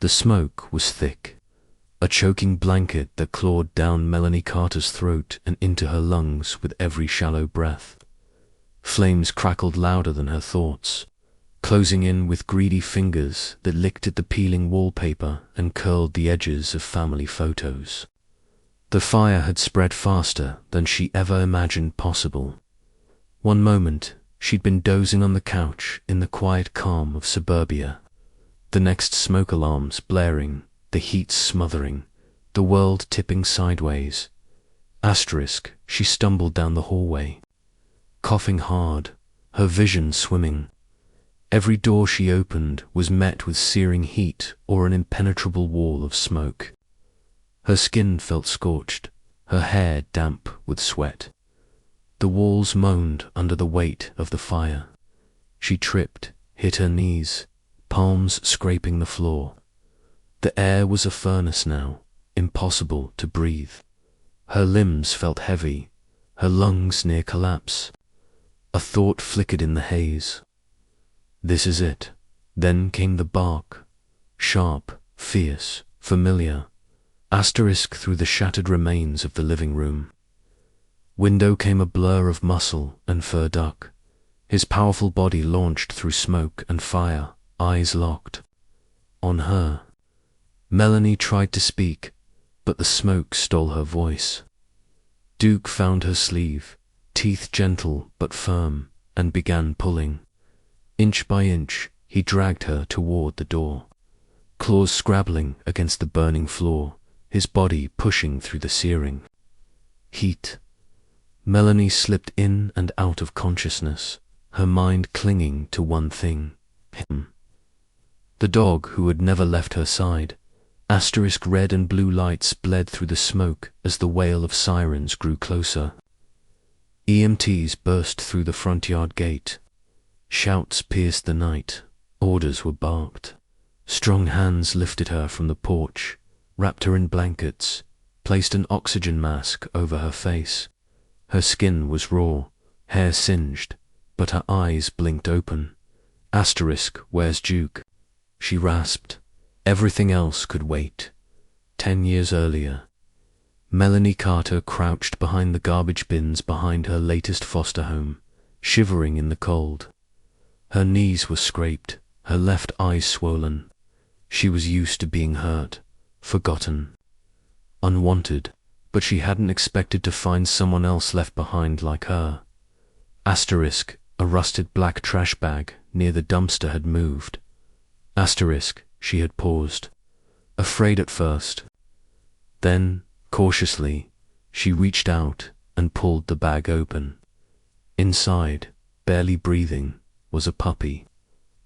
The smoke was thick, a choking blanket that clawed down Melanie Carter's throat and into her lungs with every shallow breath. Flames crackled louder than her thoughts, closing in with greedy fingers that licked at the peeling wallpaper and curled the edges of family photos. The fire had spread faster than she ever imagined possible. One moment, she'd been dozing on the couch in the quiet calm of suburbia. The next, smoke alarms blaring, the heat smothering, the world tipping sideways. She stumbled down the hallway, coughing hard, her vision swimming. Every door she opened was met with searing heat or an impenetrable wall of smoke. Her skin felt scorched, her hair damp with sweat. The walls moaned under the weight of the fire. She tripped, hit her knees, palms scraping the floor. The air was a furnace now, impossible to breathe. Her limbs felt heavy, her lungs near collapse. A thought flickered in the haze. This is it. Then came the bark, sharp, fierce, familiar, through the shattered remains of the living room. Window came a blur of muscle and fur duck, his powerful body launched through smoke and fire, eyes locked. On her. Melanie tried to speak, but the smoke stole her voice. Duke found her sleeve, teeth gentle but firm, and began pulling. Inch by inch, he dragged her toward the door, claws scrabbling against the burning floor, his body pushing through the searing heat. Melanie slipped in and out of consciousness, her mind clinging to one thing, him. The dog who had never left her side. Red and blue lights bled through the smoke as the wail of sirens grew closer. EMTs burst through the front yard gate. Shouts pierced the night. Orders were barked. Strong hands lifted her from the porch, wrapped her in blankets, placed an oxygen mask over her face. Her skin was raw, hair singed, but her eyes blinked open. Where's Duke? She rasped. Everything else could wait. 10 years earlier. Melanie Carter crouched behind the garbage bins behind her latest foster home, shivering in the cold. Her knees were scraped, her left eye swollen. She was used to being hurt, forgotten, unwanted, but she hadn't expected to find someone else left behind like her. A rusted black trash bag near the dumpster had moved. She had paused, afraid at first. Then, cautiously, she reached out and pulled the bag open. Inside, barely breathing, was a puppy,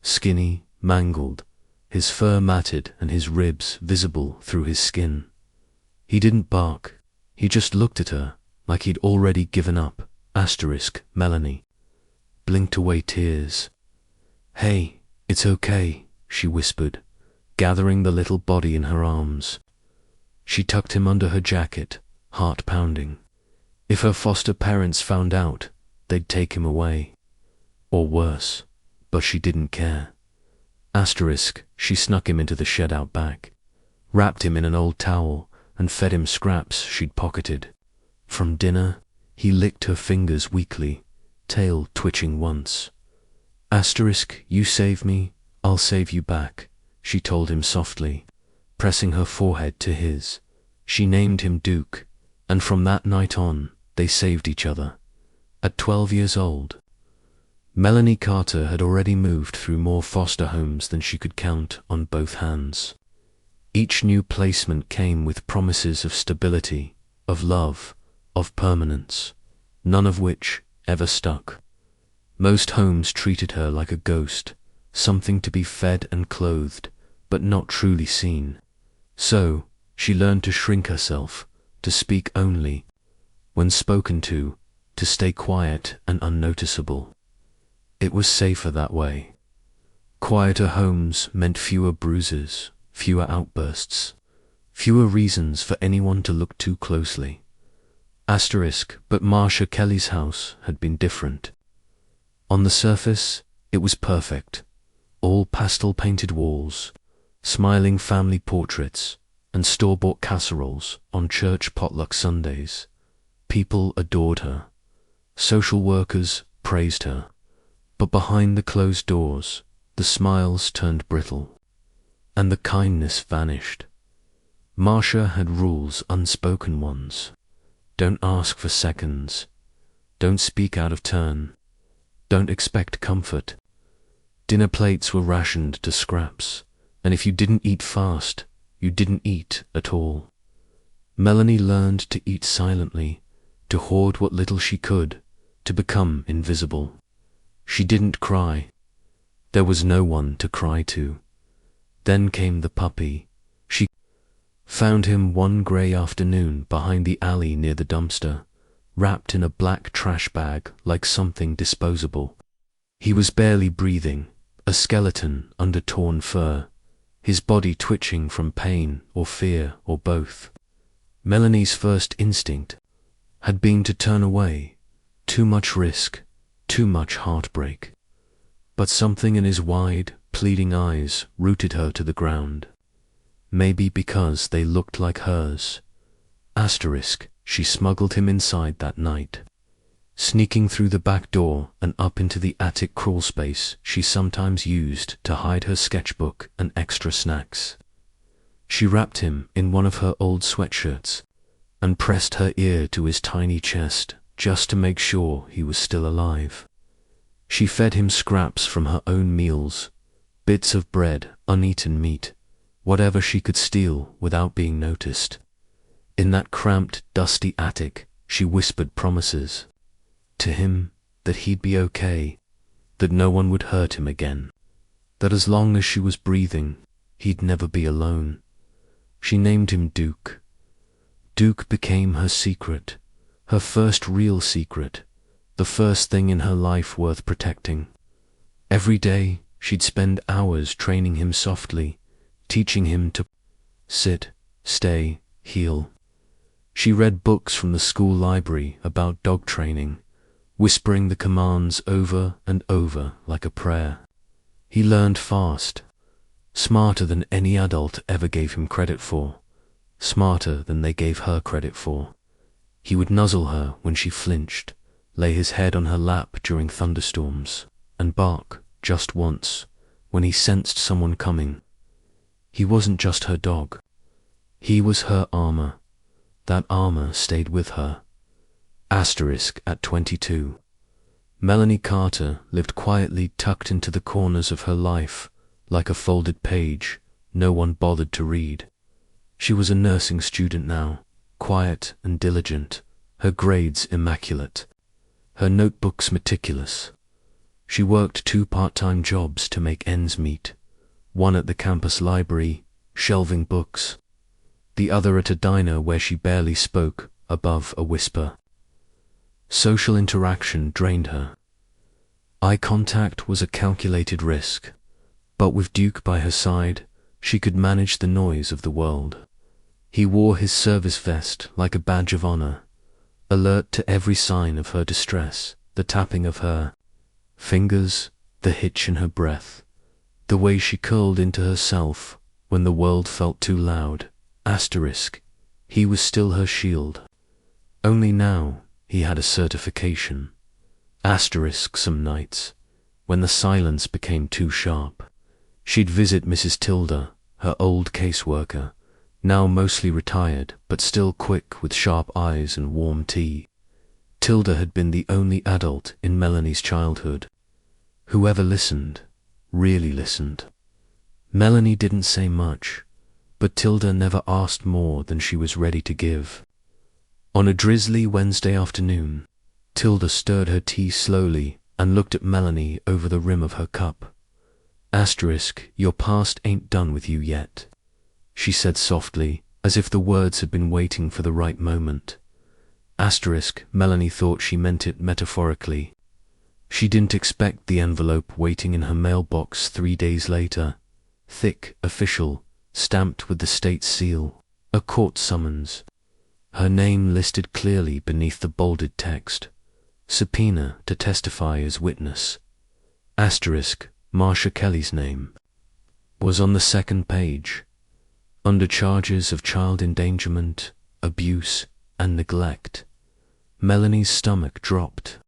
skinny, mangled, his fur matted and his ribs visible through his skin. He didn't bark, he just looked at her like he'd already given up. Melanie blinked away tears. "Hey, it's okay," she whispered, gathering the little body in her arms. She tucked him under her jacket, heart pounding. If her foster parents found out, they'd take him away. Or worse, but she didn't care. She snuck him into the shed out back, wrapped him in an old towel, and fed him scraps she'd pocketed. From dinner, he licked her fingers weakly, tail twitching once. "You save me, I'll save you back," she told him softly, pressing her forehead to his. She named him Duke, and from that night on, they saved each other. At 12 years old, Melanie Carter had already moved through more foster homes than she could count on both hands. Each new placement came with promises of stability, of love, of permanence, none of which ever stuck. Most homes treated her like a ghost, something to be fed and clothed, but not truly seen. So, she learned to shrink herself, to speak only, when spoken to stay quiet and unnoticeable. It was safer that way. Quieter homes meant fewer bruises, fewer outbursts, fewer reasons for anyone to look too closely. But Marsha Kelly's house had been different. On the surface, it was perfect. All pastel-painted walls, smiling family portraits, and store-bought casseroles on church potluck Sundays. People adored her. Social workers praised her. But behind the closed doors, the smiles turned brittle, and the kindness vanished. Marcia had rules, unspoken ones. Don't ask for seconds. Don't speak out of turn. Don't expect comfort. Dinner plates were rationed to scraps, and if you didn't eat fast, you didn't eat at all. Melanie learned to eat silently, to hoard what little she could, to become invisible. She didn't cry. There was no one to cry to. Then came the puppy. She found him one grey afternoon behind the alley near the dumpster, wrapped in a black trash bag like something disposable. He was barely breathing, a skeleton under torn fur, his body twitching from pain or fear or both. Melanie's first instinct had been to turn away. Too much risk, too much heartbreak. But something in his wide, pleading eyes rooted her to the ground. Maybe because they looked like hers. She smuggled him inside that night, sneaking through the back door and up into the attic crawl space she sometimes used to hide her sketchbook and extra snacks. She wrapped him in one of her old sweatshirts and pressed her ear to his tiny chest just to make sure he was still alive. She fed him scraps from her own meals, bits of bread, uneaten meat, whatever she could steal without being noticed. In that cramped, dusty attic, she whispered promises to him that he'd be okay, that no one would hurt him again, that as long as she was breathing, he'd never be alone. She named him Duke. Duke became her secret, her first real secret, the first thing in her life worth protecting. Every day, she'd spend hours training him softly, teaching him to sit, stay, heel. She read books from the school library about dog training, whispering the commands over and over like a prayer. He learned fast, smarter than any adult ever gave him credit for, smarter than they gave her credit for. He would nuzzle her when she flinched, lay his head on her lap during thunderstorms, and bark just once when he sensed someone coming. He wasn't just her dog. He was her armor. That armor stayed with her. At 22. Melanie Carter lived quietly tucked into the corners of her life, like a folded page no one bothered to read. She was a nursing student now, quiet and diligent, her grades immaculate, her notebooks meticulous. She worked 2 part-time jobs to make ends meet, one at the campus library, shelving books, the other at a diner where she barely spoke above a whisper. Social interaction drained her. Eye contact was a calculated risk, but with Duke by her side, she could manage the noise of the world. He wore his service vest like a badge of honor, alert to every sign of her distress, the tapping of her fingers, the hitch in her breath, the way she curled into herself when the world felt too loud. He was still her shield. Only now he had a certification. Some nights, when the silence became too sharp, she'd visit Mrs. Tilda, her old caseworker, now mostly retired but still quick with sharp eyes and warm tea. Tilda had been the only adult in Melanie's childhood. Whoever listened, really listened. Melanie didn't say much, but Tilda never asked more than she was ready to give. On a drizzly Wednesday afternoon, Tilda stirred her tea slowly and looked at Melanie over the rim of her cup. Your past ain't done with you yet, she said softly, as if the words had been waiting for the right moment. Melanie thought she meant it metaphorically. She didn't expect the envelope waiting in her mailbox 3 days later, thick, official, stamped with the state seal, a court summons. Her name listed clearly beneath the bolded text. Subpoena to testify as witness. Marcia Kelly's name. was on the second page. Under charges of child endangerment, abuse, and neglect. Melanie's stomach dropped.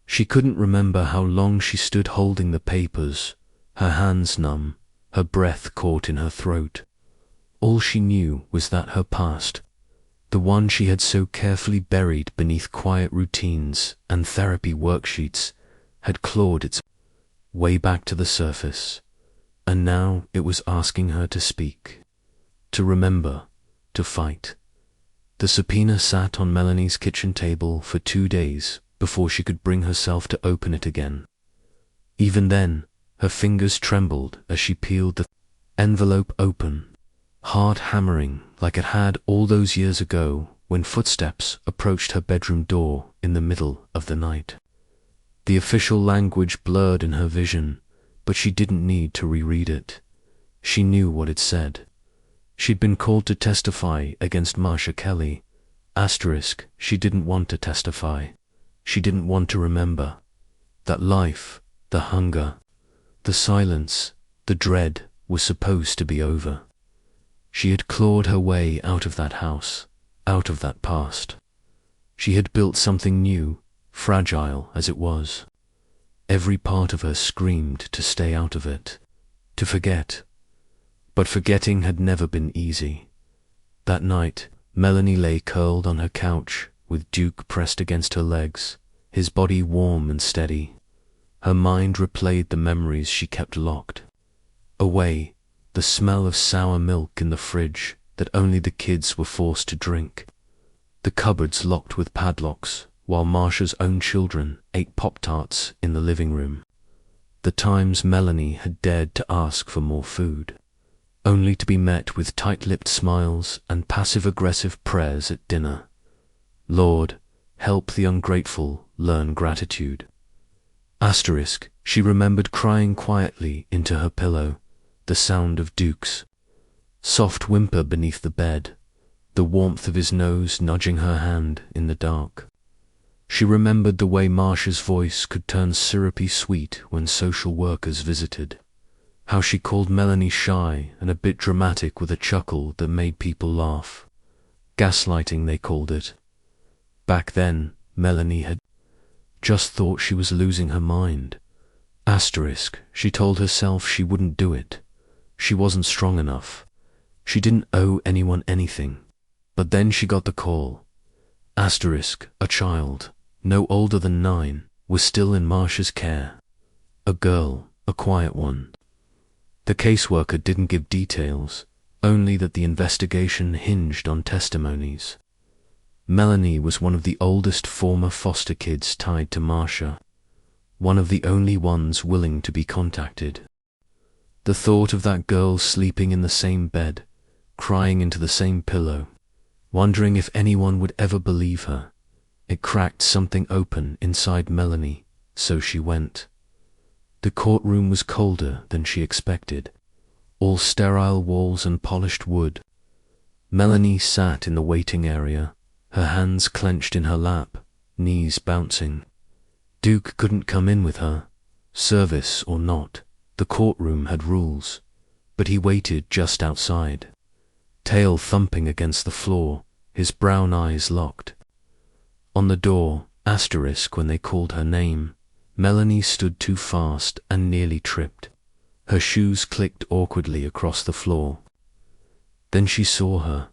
She couldn't remember how long she stood holding the papers, her hands numb, her breath caught in her throat. All she knew was that her past, the one she had so carefully buried beneath quiet routines and therapy worksheets, had clawed its way back to the surface, and now it was asking her to speak, to remember, to fight. The subpoena sat on Melanie's kitchen table for 2 days before she could bring herself to open it again. Even then, her fingers trembled as she peeled the envelope open, hard hammering like it had all those years ago when footsteps approached her bedroom door in the middle of the night. The official language blurred in her vision, but she didn't need to reread it. She knew what it said. She'd been called to testify against Marcia Kelly. Asterisk, she didn't want to testify. She didn't want to remember. That life, the hunger, the silence, the dread was supposed to be over. She had clawed her way out of that house, out of that past. She had built something new, fragile as it was. Every part of her screamed to stay out of it, to forget. But forgetting had never been easy. That night, Melanie lay curled on her couch, with Duke pressed against her legs, his body warm and steady. Her mind replayed the memories she kept locked away, the smell of sour milk in the fridge that only the kids were forced to drink, the cupboards locked with padlocks while Marcia's own children ate Pop-Tarts in the living room, the times Melanie had dared to ask for more food, only to be met with tight-lipped smiles and passive-aggressive prayers at dinner. Lord, help the ungrateful learn gratitude. Asterisk, she remembered crying quietly into her pillow, the sound of Duke's soft whimper beneath the bed, the warmth of his nose nudging her hand in the dark. She remembered the way Marcia's voice could turn syrupy sweet when social workers visited, how she called Melanie shy and a bit dramatic with a chuckle that made people laugh. Gaslighting, they called it. Back then, Melanie had just thought she was losing her mind. Asterisk, she told herself she wouldn't do it. She wasn't strong enough. She didn't owe anyone anything. But then she got the call. Asterisk, a child, no older than 9, was still in Marcia's care. A girl, a quiet one. The caseworker didn't give details, only that the investigation hinged on testimonies. Melanie was one of the oldest former foster kids tied to Marcia, one of the only ones willing to be contacted. The thought of that girl sleeping in the same bed, crying into the same pillow, wondering if anyone would ever believe her, it cracked something open inside Melanie, so she went. The courtroom was colder than she expected, all sterile walls and polished wood. Melanie sat in the waiting area, her hands clenched in her lap, knees bouncing. Duke couldn't come in with her. Service or not, the courtroom had rules, but he waited just outside, tail thumping against the floor, his brown eyes locked. On the door, asterisk when they called her name, Melanie stood too fast and nearly tripped. Her shoes clicked awkwardly across the floor. Then she saw her.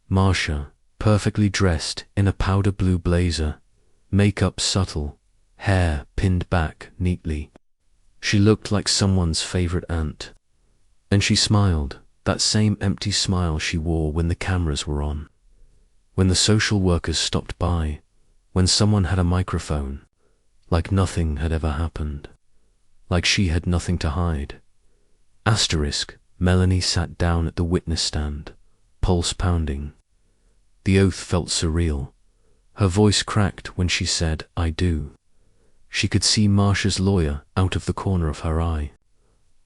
Marcia, perfectly dressed in a powder blue blazer, makeup subtle, hair pinned back neatly. She looked like someone's favorite aunt. And she smiled, that same empty smile she wore when the cameras were on, when the social workers stopped by, when someone had a microphone, like nothing had ever happened, like she had nothing to hide. Asterisk, Melanie sat down at the witness stand, pulse pounding. The oath felt surreal. Her voice cracked when she said, "I do." She could see Marcia's lawyer out of the corner of her eye,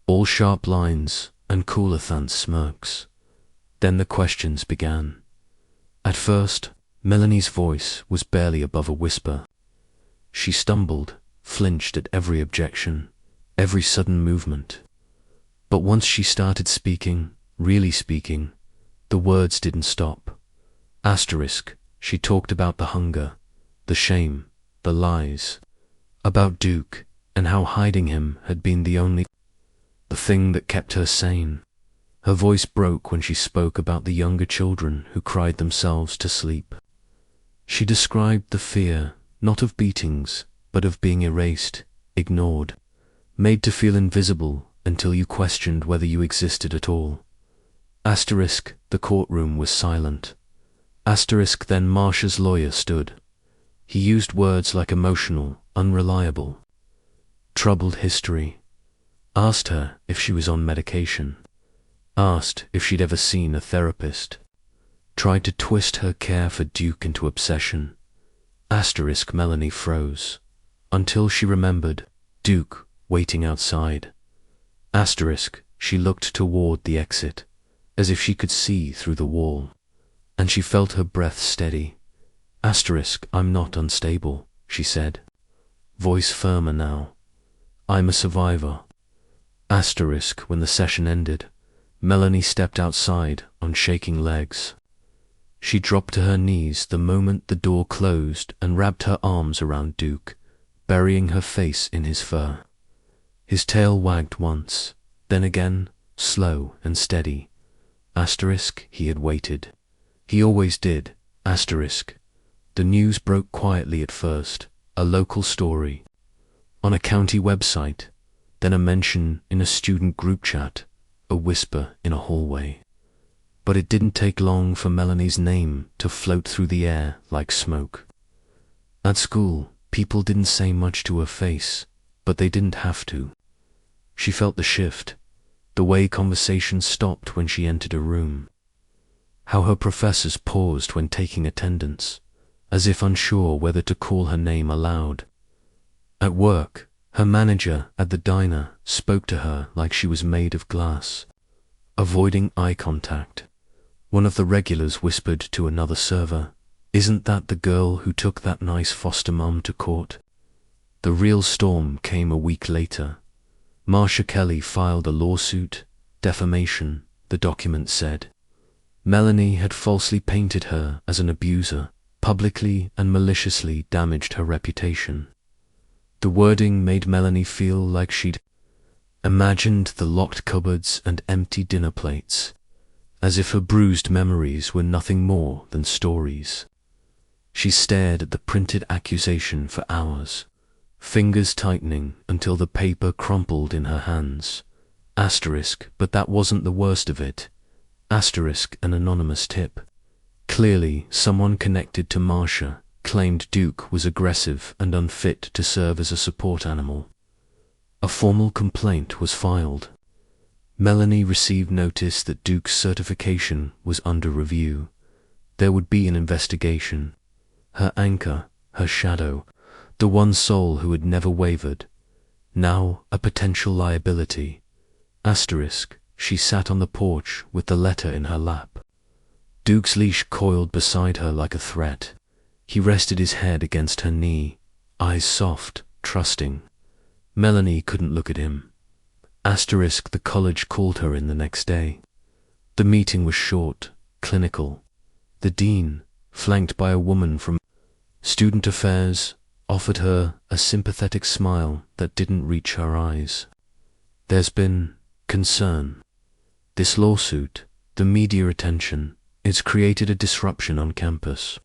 all sharp lines and Coolathant smirks. Then the questions began. At first, Melanie's voice was barely above a whisper. She stumbled, flinched at every objection, every sudden movement. But once she started speaking, really speaking, the words didn't stop. Asterisk, she talked about the hunger, the shame, the lies, about Duke, and how hiding him had been the thing that kept her sane. Her voice broke when she spoke about the younger children who cried themselves to sleep. She described the fear, not of beatings, but of being erased, ignored, made to feel invisible until you questioned whether you existed at all. Asterisk, the courtroom was silent. Asterisk, then Marcia's lawyer stood. He used words like emotional, unreliable, troubled history. Asked her if she was on medication. Asked if she'd ever seen a therapist. Tried to twist her care for Duke into obsession. Asterisk, Melanie froze, until she remembered Duke waiting outside. Asterisk, she looked toward the exit, as if she could see through the wall, and she felt her breath steady. Asterisk, I'm not unstable, she said, voice firmer now. I'm a survivor. Asterisk, when the session ended, Melanie stepped outside on shaking legs. She dropped to her knees the moment the door closed and wrapped her arms around Duke, burying her face in his fur. His tail wagged once, then again, slow and steady. Asterisk, he had waited. He always did. Asterisk. The news broke quietly at first, a local story, on a county website, then a mention in a student group chat, a whisper in a hallway. But it didn't take long for Melanie's name to float through the air like smoke. At school, people didn't say much to her face, but they didn't have to. She felt the shift, the way conversation stopped when she entered a room, how her professors paused when taking attendance, as if unsure whether to call her name aloud. At work, her manager at the diner spoke to her like she was made of glass, avoiding eye contact. One of the regulars whispered to another server, "Isn't that the girl who took that nice foster mom to court?" The real storm came a week later. Marcia Kelly filed a lawsuit, defamation, the document said. Melanie had falsely painted her as an abuser, publicly and maliciously damaged her reputation. The wording made Melanie feel like she'd imagined the locked cupboards and empty dinner plates, as if her bruised memories were nothing more than stories. She stared at the printed accusation for hours, fingers tightening until the paper crumpled in her hands. Asterisk, but that wasn't the worst of it. Asterisk, an anonymous tip. Clearly, someone connected to Marcia claimed Duke was aggressive and unfit to serve as a support animal. A formal complaint was filed. Melanie received notice that Duke's certification was under review. There would be an investigation. Her anchor, her shadow, the one soul who had never wavered, now a potential liability. Asterisk, she sat on the porch with the letter in her lap. Duke's leash coiled beside her like a threat. He rested his head against her knee, eyes soft, trusting. Melanie couldn't look at him. Asterisk, the college called her in the next day. The meeting was short, clinical. The dean, flanked by a woman from student affairs, offered her a sympathetic smile that didn't reach her eyes. There's been concern. This lawsuit, the media attention, it's created a disruption on campus.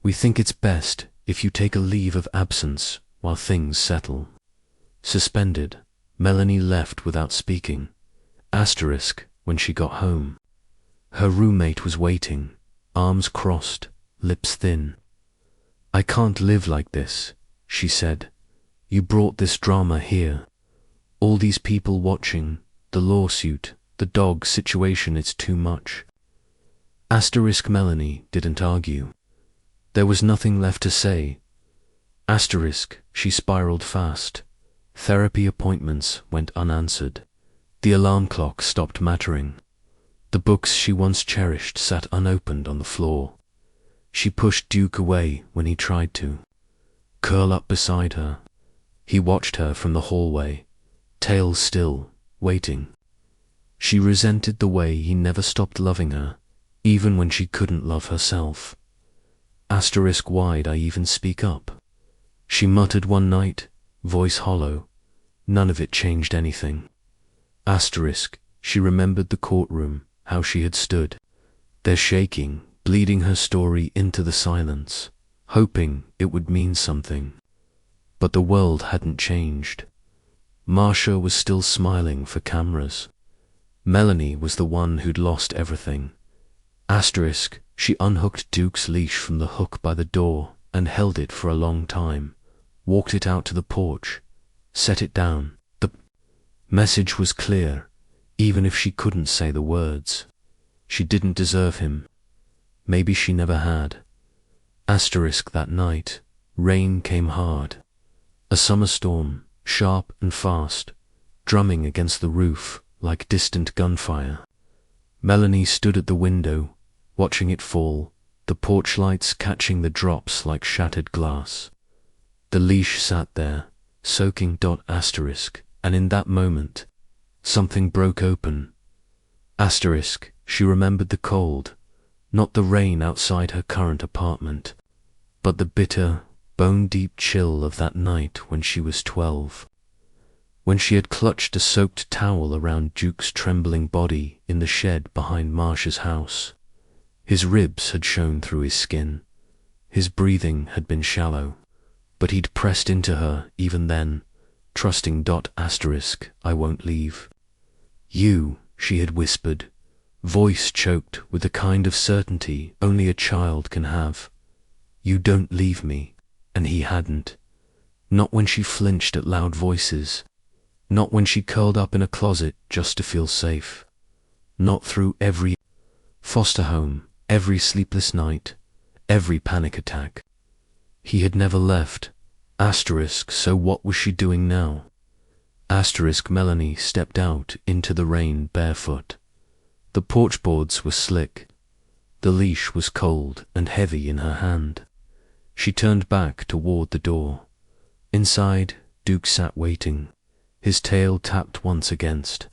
We think it's best if you take a leave of absence while things settle. Suspended, Melanie left without speaking. Asterisk, when she got home, her roommate was waiting, arms crossed, lips thin. "I can't live like this," she said. "You brought this drama here. All these people watching, the lawsuit, the dog situation, it's too much." Asterisk, Melanie didn't argue. There was nothing left to say. Asterisk, she spiraled fast. Therapy appointments went unanswered. The alarm clock stopped mattering. The books she once cherished sat unopened on the floor. She pushed Duke away when he tried to curl up beside her. He watched her from the hallway, tail still, waiting. She resented the way he never stopped loving her, even when she couldn't love herself. Why'd I even speak up? She muttered one night, voice hollow. None of it changed anything. She remembered the courtroom, how she had stood there shaking, bleeding her story into the silence, hoping it would mean something. But the world hadn't changed. Marcia was still smiling for cameras. Melanie was the one who'd lost everything. She unhooked Duke's leash from the hook by the door and held it for a long time, walked it out to the porch, set it down. The message was clear, even if she couldn't say the words. She didn't deserve him. Maybe she never had. That night, rain came hard. A summer storm, sharp and fast, drumming against the roof like distant gunfire. Melanie stood at the window, watching it fall, the porch lights catching the drops like shattered glass. The leash sat there, soaking. And in that moment, something broke open. She remembered the cold, not the rain outside her current apartment, but the bitter, bone-deep chill of that night when she was 12. When she had clutched a soaked towel around Duke's trembling body in the shed behind Marcia's house. His ribs had shown through his skin. His breathing had been shallow, but he'd pressed into her even then, trusting. I won't leave. You, she had whispered, voice choked with the kind of certainty only a child can have. You don't leave me, and he hadn't. Not when she flinched at loud voices. Not when she curled up in a closet just to feel safe. Not through every foster home, every sleepless night, every panic attack. He had never left. So what was she doing now? Melanie stepped out into the rain barefoot. The porch boards were slick. The leash was cold and heavy in her hand. She turned back toward the door. Inside, Duke sat waiting, his tail tapped once against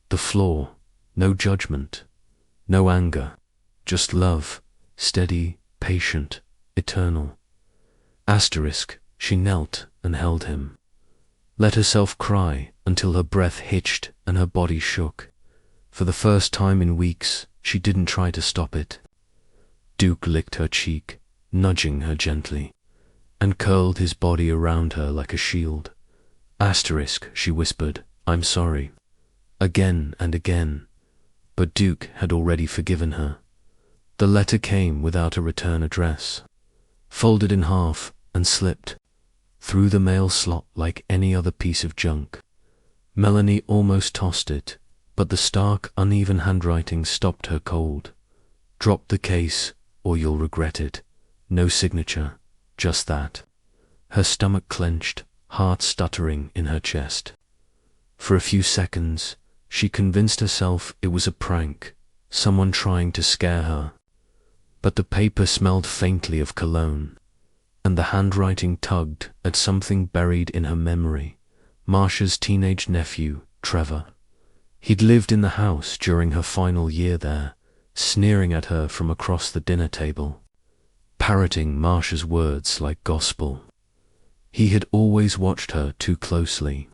the floor. No judgment, no anger, just love, steady, patient, eternal. She knelt and held him. Let herself cry until her breath hitched and her body shook. For the first time in weeks, she didn't try to stop it. Duke licked her cheek, nudging her gently, and curled his body around her like a shield. She whispered, I'm sorry. Again and again. But Duke had already forgiven her. The letter came without a return address, folded in half and slipped through the mail slot like any other piece of junk. Melanie almost tossed it, but the stark, uneven handwriting stopped her cold. Drop the case, or you'll regret it. No signature, just that. Her stomach clenched, heart stuttering in her chest. For a few seconds, she convinced herself it was a prank, someone trying to scare her. But the paper smelled faintly of cologne, and the handwriting tugged at something buried in her memory. Marcia's teenage nephew, Trevor. He'd lived in the house during her final year there, sneering at her from across the dinner table, parroting Marcia's words like gospel. He had always watched her too closely.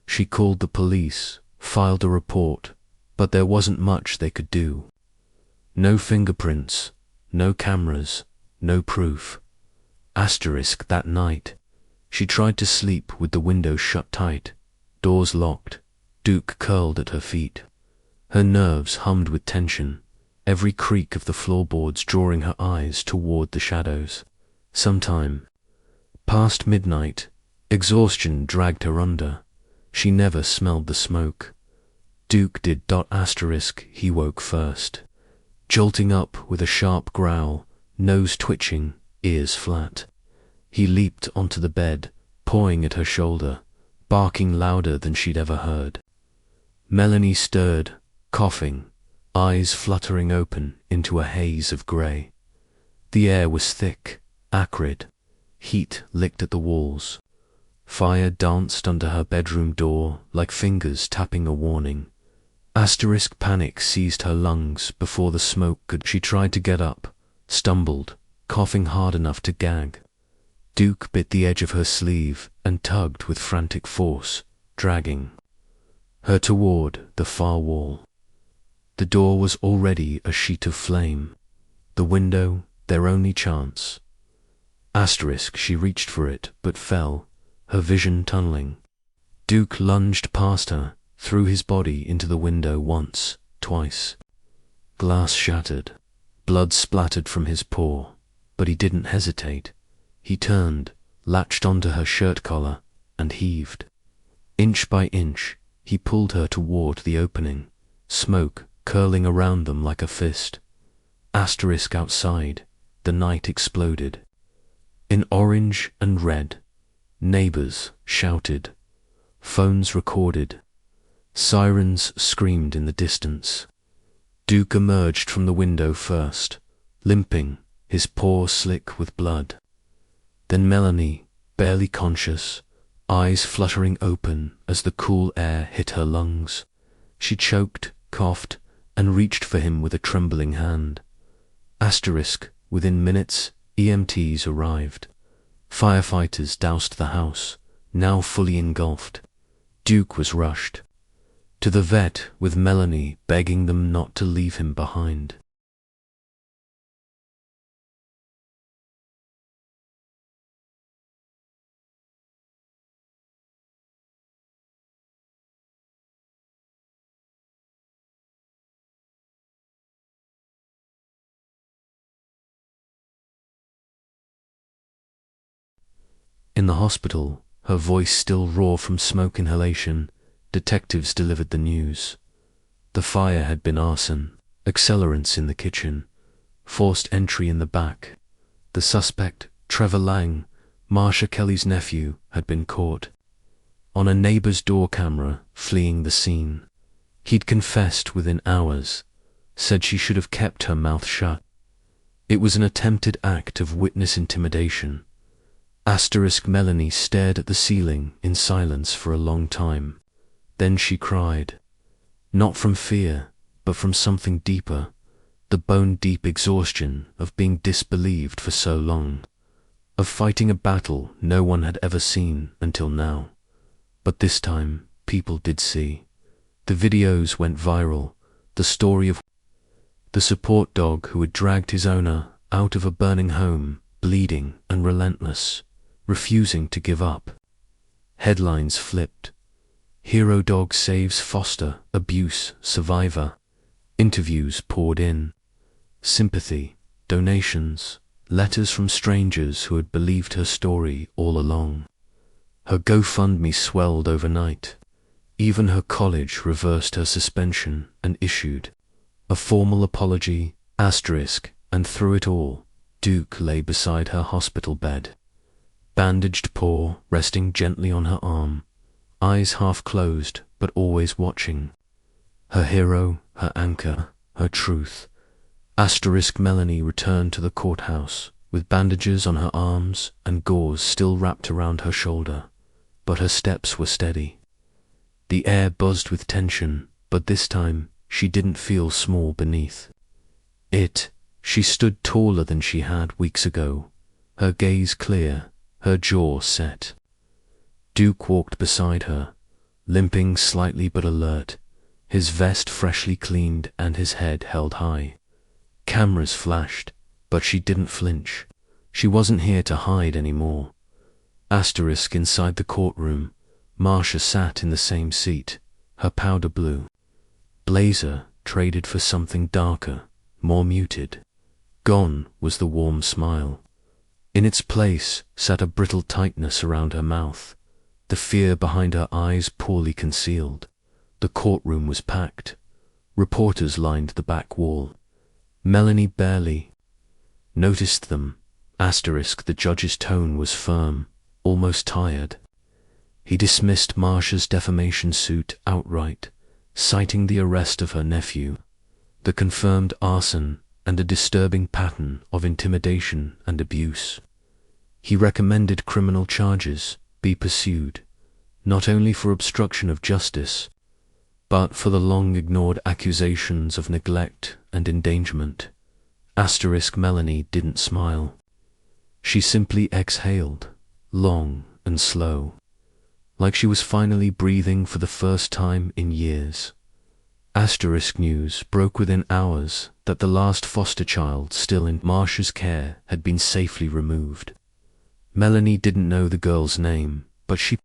She called the police, filed a report, but there wasn't much they could do. No fingerprints, no cameras, no proof. That night, she tried to sleep with the windows shut tight, doors locked, Duke curled at her feet. Her nerves hummed with tension, every creak of the floorboards drawing her eyes toward the shadows. Sometime, past midnight, exhaustion dragged her under. She never smelled the smoke. Duke did. He woke first, jolting up with a sharp growl, nose twitching, ears flat. He leaped onto the bed, pawing at her shoulder, barking louder than she'd ever heard. Melanie stirred, coughing, eyes fluttering open into a haze of grey. The air was thick, acrid. Heat licked at the walls. Fire danced under her bedroom door like fingers tapping a warning. Asterisk panic seized her lungs before the smoke could. She tried to get up, stumbled, coughing hard enough to gag. Duke bit the edge of her sleeve and tugged with frantic force, dragging her toward the far wall. The door was already a sheet of flame. The window, their only chance. Asterisk, she reached for it, but fell, her vision tunneling. Duke lunged past her, threw his body into the window once, twice. Glass shattered. Blood splattered from his paw, but he didn't hesitate. He turned, latched onto her shirt collar, and heaved. Inch by inch, he pulled her toward the opening, smoke curling around them like a fist. Asterisk outside, the night exploded. In orange and red, neighbors shouted. Phones recorded. Sirens screamed in the distance. Duke emerged from the window first, limping, his paw slick with blood. Then Melanie, barely conscious, eyes fluttering open as the cool air hit her lungs. She choked, coughed, and reached for him with a trembling hand. Asterisk, within minutes, EMTs arrived. Firefighters doused the house, now fully engulfed. Duke was rushed to the vet with Melanie begging them not to leave him behind. In the hospital, her voice still raw from smoke inhalation, detectives delivered the news. The fire had been arson, accelerants in the kitchen, forced entry in the back. The suspect, Trevor Lang, Marsha Kelly's nephew, had been caught. On a neighbor's door camera, fleeing the scene. He'd confessed within hours, said she should have kept her mouth shut. It was an attempted act of witness intimidation. Asterisk Melanie stared at the ceiling in silence for a long time. Then she cried. Not from fear, but from something deeper, the bone-deep exhaustion of being disbelieved for so long, of fighting a battle no one had ever seen until now. But this time, people did see. The videos went viral, the story of the support dog who had dragged his owner out of a burning home, bleeding and relentless, refusing to give up. Headlines flipped. Hero dog saves foster abuse survivor. Interviews poured in. Sympathy, donations, letters from strangers who had believed her story all along. Her GoFundMe swelled overnight. Even her college reversed her suspension and issued a formal apology, asterisk, and through it all, Duke lay beside her hospital bed. Bandaged paw resting gently on her arm, eyes half closed but always watching. Her hero, her anchor, her truth. Asterisk Melanie returned to the courthouse with bandages on her arms and gauze still wrapped around her shoulder, but her steps were steady. The air buzzed with tension, but this time she didn't feel small beneath it. She stood taller than she had weeks ago, her gaze clear, her jaw set. Duke walked beside her, limping slightly but alert, his vest freshly cleaned and his head held high. Cameras flashed, but she didn't flinch. She wasn't here to hide anymore. Asterisk inside the courtroom, Marsha sat in the same seat, her powder blue blazer traded for something darker, more muted. Gone was the warm smile. In its place sat a brittle tightness around her mouth, the fear behind her eyes poorly concealed. The courtroom was packed. Reporters lined the back wall. Melanie barely noticed them. Asterisk, the judge's tone was firm, almost tired. He dismissed Marsha's defamation suit outright, citing the arrest of her nephew, the confirmed arson, and a disturbing pattern of intimidation and abuse. He recommended criminal charges be pursued, not only for obstruction of justice, But for the long-ignored accusations of neglect and endangerment, Melanie didn't smile. She simply exhaled, long and slow, like she was finally breathing for the first time in years. News broke within hours that the last foster child still in Marcia's care had been safely removed. Melanie didn't know the girl's name, but she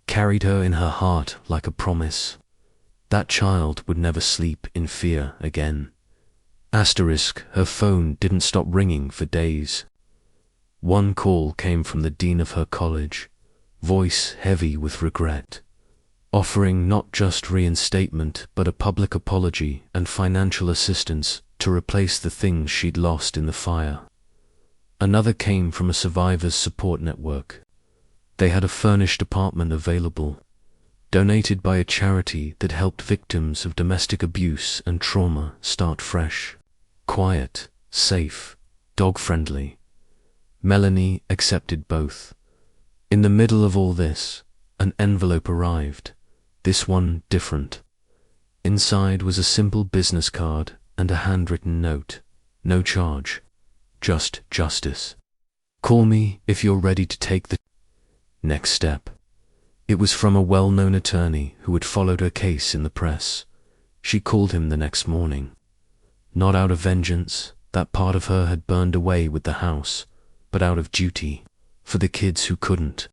carried her in her heart like a promise. That child would never sleep in fear again. Her phone didn't stop ringing for days. One call came from the dean of her college, voice heavy with regret, offering not just reinstatement but a public apology and financial assistance to replace the things she'd lost in the fire. Another came from a survivors' support network. They had a furnished apartment available, donated by a charity that helped victims of domestic abuse and trauma start fresh. Quiet, safe, dog-friendly. Melanie accepted both. In the middle of all this, an envelope arrived, this one different. Inside was a simple business card and a handwritten note. No charge, just justice. Call me if you're ready to take the next step. It was from a well-known attorney who had followed her case in the press. She called him the next morning. Not out of vengeance, that part of her had burned away with the house, but out of duty, for the kids who couldn't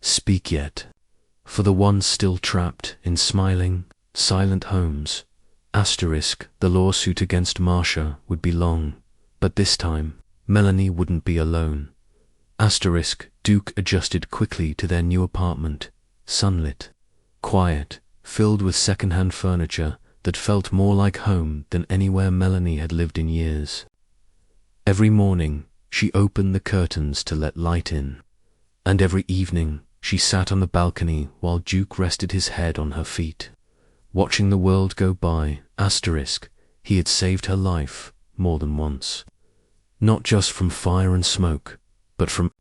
speak yet, for the ones still trapped in smiling, silent homes. The lawsuit against Marcia would be long, but this time, Melanie wouldn't be alone. Duke adjusted quickly to their new apartment, sunlit, quiet, filled with second-hand furniture that felt more like home than anywhere Melanie had lived in years. Every morning, she opened the curtains to let light in, and every evening, she sat on the balcony while Duke rested his head on her feet. Watching the world go by, he had saved her life more than once. Not just from fire and smoke, but from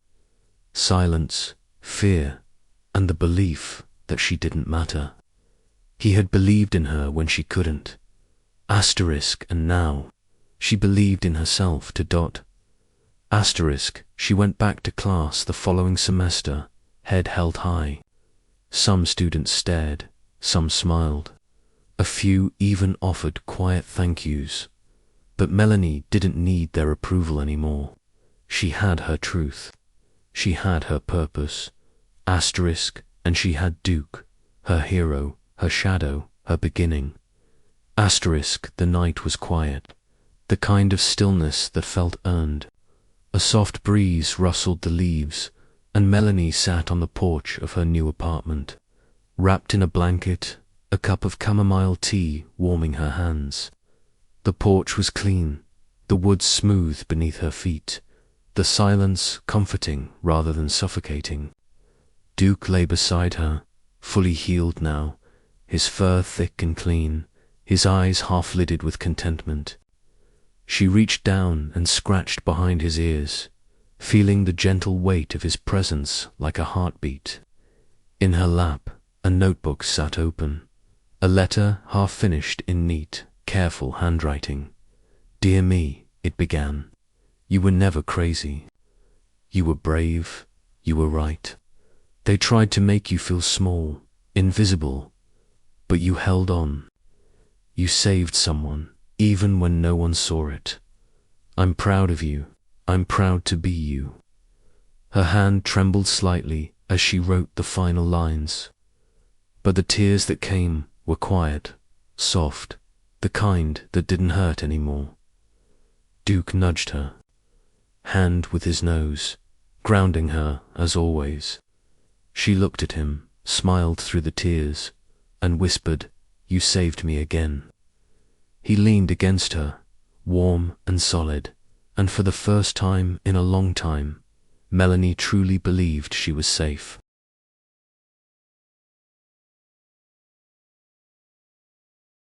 silence, fear, and the belief that she didn't matter. He had believed in her when she couldn't. And now, she believed in herself to ... She went back to class the following semester, head held high. Some students stared, some smiled. A few even offered quiet thank yous. But Melanie didn't need their approval anymore. She had her truth. She had her purpose. And she had Duke, her hero, her shadow, her beginning. The night was quiet, the kind of stillness that felt earned. A soft breeze rustled the leaves, and Melanie sat on the porch of her new apartment, wrapped in a blanket, a cup of chamomile tea warming her hands. The porch was clean, the woods smooth beneath her feet, the silence comforting rather than suffocating. Duke lay beside her, fully healed now, his fur thick and clean, his eyes half-lidded with contentment. She reached down and scratched behind his ears, feeling the gentle weight of his presence like a heartbeat. In her lap, a notebook sat open, a letter half-finished in neat, careful handwriting. "Dear me," it began, "you were never crazy. You were brave, you were right. They tried to make you feel small, invisible, but you held on. You saved someone, even when no one saw it. I'm proud of you. I'm proud to be you." Her hand trembled slightly as she wrote the final lines. But the tears that came were quiet, soft, the kind that didn't hurt anymore. Duke nudged her, hand with his nose, grounding her as always. She looked at him, smiled through the tears, and whispered, "You saved me again." He leaned against her, warm and solid, and for the first time in a long time, Melanie truly believed she was safe.